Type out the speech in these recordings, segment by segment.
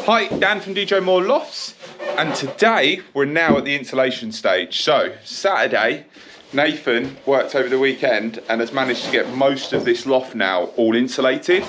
Hi, Dan from DJMoore Lofts, and today we're now at the insulation stage. So, Saturday, Nathan worked over the weekend and has managed to get most of this loft now all insulated.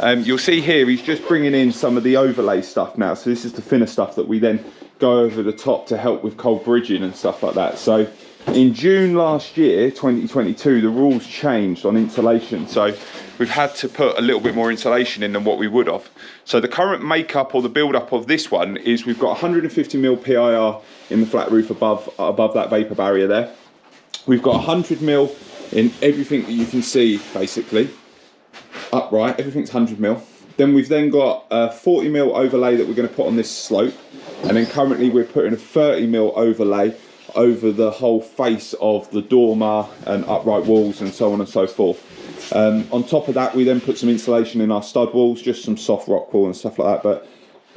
You'll see here he's just bringing in some of the overlay stuff now. So this is the thinner stuff that we then go over the top to help with cold bridging and stuff like that. So in June last year, 2022, the rules changed on insulation. So we've had to put a little bit more insulation in than what we would have. So the current makeup or the build-up of this one is we've got 150mm PIR in the flat roof above that vapor barrier there. We've got 100mm in everything that you can see, basically. Upright, everything's 100mm. Then we've then got a 40mm overlay that we're going to put on this slope. And then currently we're putting a 30mm overlay over the whole face of the dormer and upright walls and so on and so forth. On top of that, we then put some insulation in our stud walls, just some soft rock wool and stuff like that, but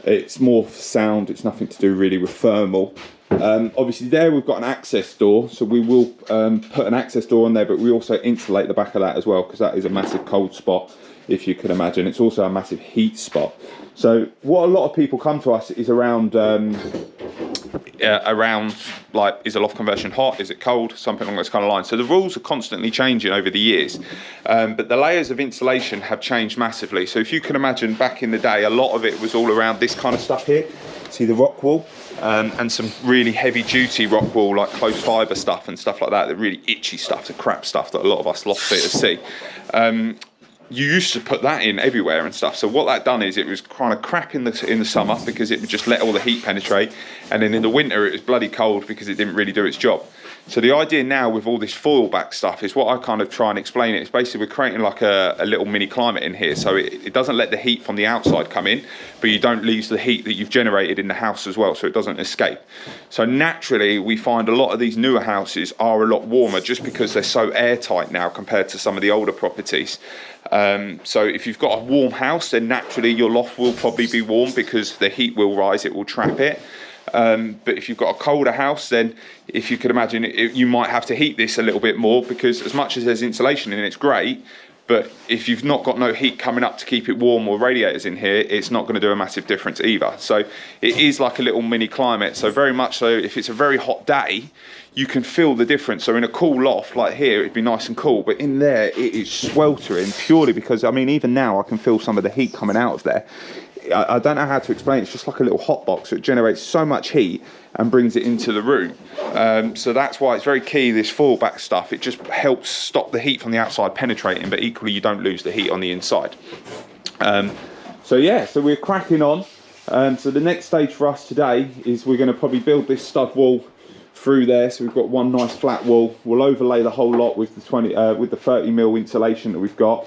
it's more sound, it's nothing to do really with thermal. Obviously there we've got an access door, so we will put an access door on there, but we also insulate the back of that as well, because that is a massive cold spot, if you can imagine. It's also a massive heat spot. So what a lot of people come to us is around like, is a loft conversion hot, is it cold, something along those kind of lines. So the rules are constantly changing over the years, but the layers of insulation have changed massively. So if you can imagine, back in the day, a lot of it was all around this kind of stuff here. See the rock wool, and some really heavy duty rock wool, like close fibre stuff and stuff like that, the really itchy stuff, the crap stuff that a lot of us loft fitters see. You used to put that in everywhere and stuff. So what that done is it was kind of crap in the summer because it would just let all the heat penetrate, and then in the winter it was bloody cold because it didn't really do its job. So the idea now with all this foil back stuff is what I kind of try and explain it. It's basically we're creating like a little mini climate in here, so it doesn't let the heat from the outside come in, but you don't lose the heat that you've generated in the house as well, so it doesn't escape. So naturally we find a lot of these newer houses are a lot warmer just because they're so airtight now compared to some of the older properties. So if you've got a warm house, then naturally your loft will probably be warm because the heat will rise, it will trap it. But if you've got a colder house, then if you could imagine, you might have to heat this a little bit more, because as much as there's insulation in it, it's great, but if you've not got no heat coming up to keep it warm or radiators in here, it's not going to do a massive difference either. So it is like a little mini climate. So very much so, if it's a very hot day, you can feel the difference. So in a cool loft like here, it'd be nice and cool, but in there it is sweltering, purely because, I mean, even now I can feel some of the heat coming out of there. I don't know how to explain it. It's just like a little hot box. So it generates so much heat and brings it into the room. So that's why it's very key, this foil back stuff. It just helps stop the heat from the outside penetrating, but equally you don't lose the heat on the inside. So yeah, so we're cracking on. So the next stage for us today is we're going to probably build this stud wall through there. So we've got one nice flat wall. We'll overlay the whole lot with the 30mm insulation that we've got.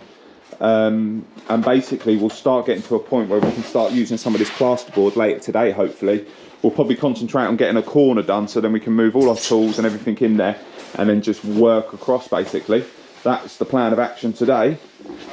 And basically we'll start getting to a point where we can start using some of this plasterboard later today, hopefully. We'll probably concentrate on getting a corner done, so then we can move all our tools and everything in there and then just work across, basically. That's the plan of action today.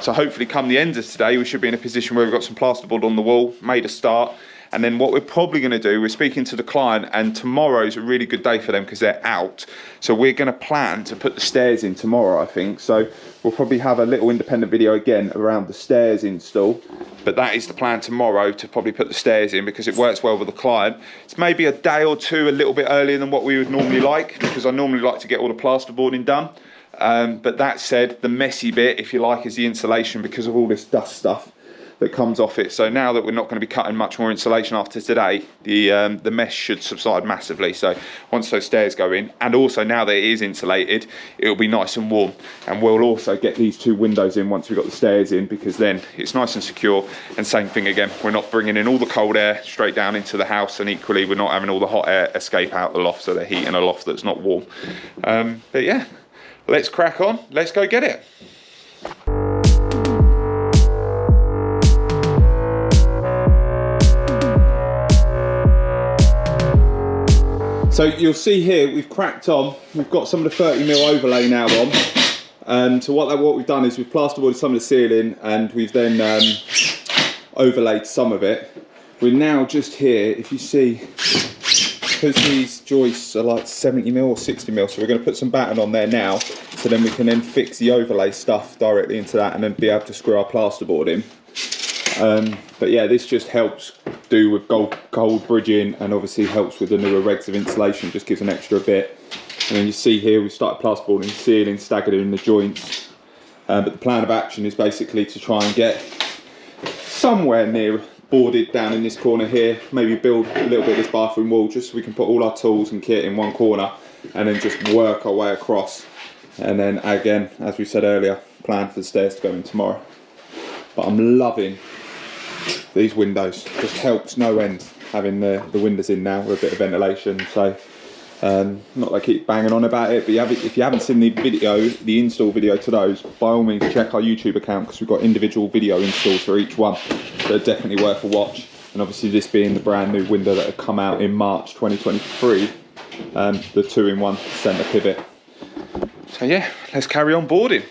So hopefully come the end of today, we should be in a position where we've got some plasterboard on the wall, made a start. And then what we're probably going to do, we're speaking to the client, and tomorrow's a really good day for them because they're out. So we're going to plan to put the stairs in tomorrow, I think. So we'll probably have a little independent video again around the stairs install. But that is the plan tomorrow, to probably put the stairs in, because it works well with the client. It's maybe a day or two a little bit earlier than what we would normally like, because I normally like to get all the plasterboarding done. But that said, the messy bit, if you like, is the insulation, because of all this dust stuff that comes off it. So now that we're not going to be cutting much more insulation after today, the mess should subside massively. So once those stairs go in, and also now that it is insulated, it'll be nice and warm. And we'll also get these two windows in once we've got the stairs in, because then it's nice and secure. And same thing again, we're not bringing in all the cold air straight down into the house, and equally we're not having all the hot air escape out the loft, so they're heating a loft that's not warm. But yeah, let's crack on, let's go get it. So you'll see here, we've cracked on. We've got some of the 30mm overlay now on. So what we've done is we've plasterboarded some of the ceiling, and we've then overlaid some of it. We're now just here, if you see, because these joists are like 70mm or 60mm, so we're going to put some batten on there now, so then we can then fix the overlay stuff directly into that and then be able to screw our plasterboard in. But yeah, this just helps do with gold bridging, and obviously helps with the newer regs of insulation, just gives an extra bit. And then you see here we've started plasterboarding the ceiling, staggered in the joints. But the plan of action is basically to try and get somewhere near boarded down in this corner here, maybe build a little bit of this bathroom wall just so we can put all our tools and kit in one corner, and then just work our way across. And then again, as we said earlier, plan for the stairs to go in tomorrow. But I'm loving these windows, just helps no end having the windows in now with a bit of ventilation. So not like I keep banging on about it, but if you haven't seen the video, the install video to those, by all means check our YouTube account, because we've got individual video installs for each one. They're definitely worth a watch. And obviously this being the brand new window that had come out in March 2023, the 2-in-1 centre pivot. So yeah, let's carry on boarding.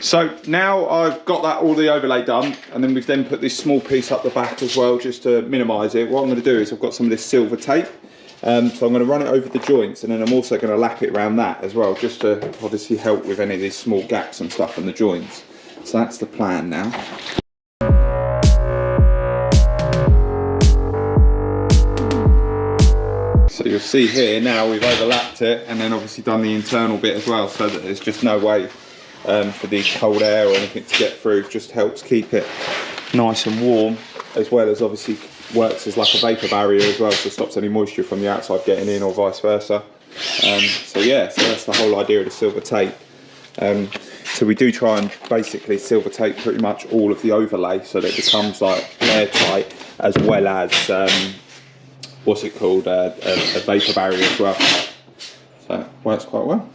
So now I've got that all the overlay done, and then we've then put this small piece up the back as well, just to minimise it. What I'm going to do is I've got some of this silver tape, so I'm going to run it over the joints, and then I'm also going to lap it around that as well, just to obviously help with any of these small gaps and stuff in the joints. So that's the plan now. So you'll see here now we've overlapped it, and then obviously done the internal bit as well, so that there's just no way for the cold air or anything to get through. Just helps keep it nice and warm, as well as obviously works as like a vapour barrier as well, so stops any moisture from the outside getting in or vice versa. So yeah, so that's the whole idea of the silver tape. So we do try and basically silver tape pretty much all of the overlay, so that it becomes like airtight, as well as what's it called, a vapour barrier as well. So it works quite well.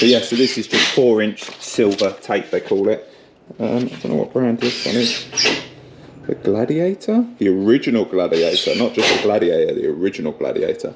But yeah, so this is just 4-inch silver tape, they call it. I don't know what brand this one is. The Gladiator? The original Gladiator, not just the Gladiator, the original Gladiator.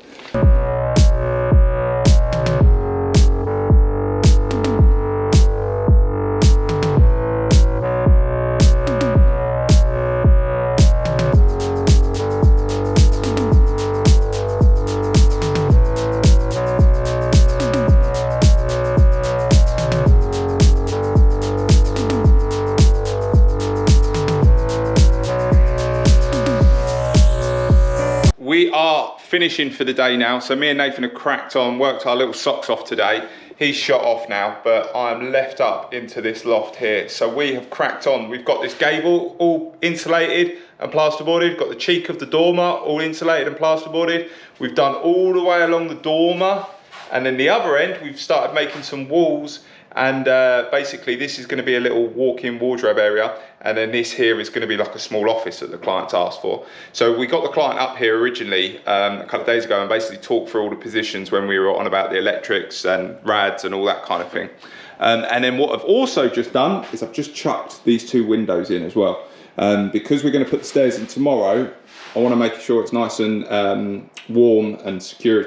We are finishing for the day now, so me and Nathan have cracked on, worked our little socks off today. He's shot off now, but I'm left up into this loft here. So we have cracked on. We've got this gable all insulated and plasterboarded, got the cheek of the dormer all insulated and plasterboarded. We've done all the way along the dormer, and then the other end we've started making some walls, and basically this is going to be a little walk-in wardrobe area, and then this here is going to be like a small office that the client's asked for. So we got the client up here originally a couple of days ago, and basically talked through all the positions when we were on about the electrics and rads and all that kind of thing. And then what I've also just done is I've just chucked these 2 windows in as well. Because we're going to put the stairs in tomorrow, I want to make sure it's nice and warm and secure.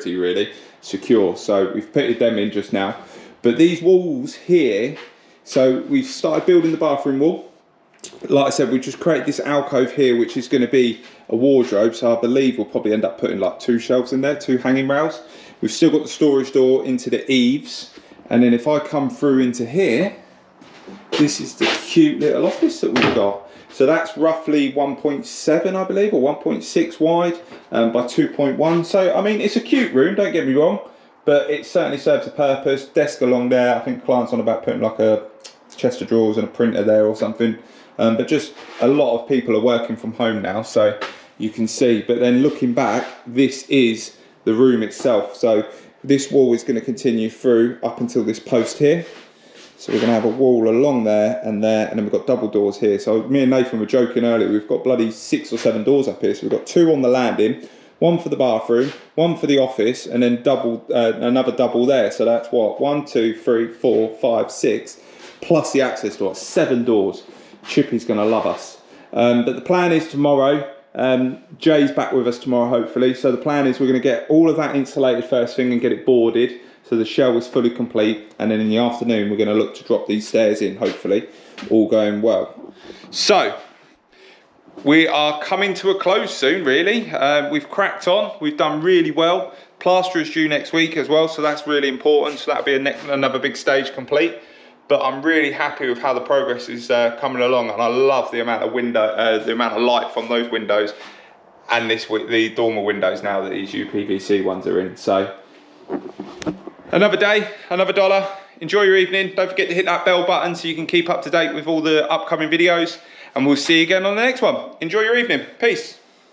So we've fitted them in just now. But these walls here, so we've started building the bathroom wall. Like I said, we just created this alcove here, which is going to be a wardrobe. So I believe we'll probably end up putting like 2 shelves in there, 2 hanging rails. We've still got the storage door into the eaves. And then if I come through into here, this is the cute little office that we've got. So that's roughly 1.7, I believe, or 1.6 wide by 2.1. So, I mean, it's a cute room, don't get me wrong. But it certainly serves a purpose. Desk along there. I think the client's on about putting like a chest of drawers and a printer there or something. But just a lot of people are working from home now, so you can see. But then looking back, this is the room itself. So this wall is going to continue through up until this post here. So we're going to have a wall along there, and then we've got double doors here. So me and Nathan were joking earlier, we've got bloody 6 or 7 doors up here. So we've got 2 on the landing, 1 for the bathroom, 1 for the office, and then double, another double there. So that's what, 1, 2, 3, 4, 5, 6, plus the access door, 7 doors. Chippy's going to love us. But the plan is tomorrow, Jay's back with us tomorrow, hopefully. So the plan is we're going to get all of that insulated first thing and get it boarded, so the shell is fully complete. And then in the afternoon, we're going to look to drop these stairs in, hopefully, all going well. So we are coming to a close soon, really. We've cracked on. We've done really well. Plaster is due next week as well, so that's really important. So that'll be another big stage complete. But I'm really happy with how the progress is coming along, and I love the amount of light from those windows, and the dormer windows now that these UPVC ones are in. So another day, another dollar. Enjoy your evening. Don't forget to hit that bell button so you can keep up to date with all the upcoming videos, and we'll see you again on the next one. Enjoy your evening. Peace.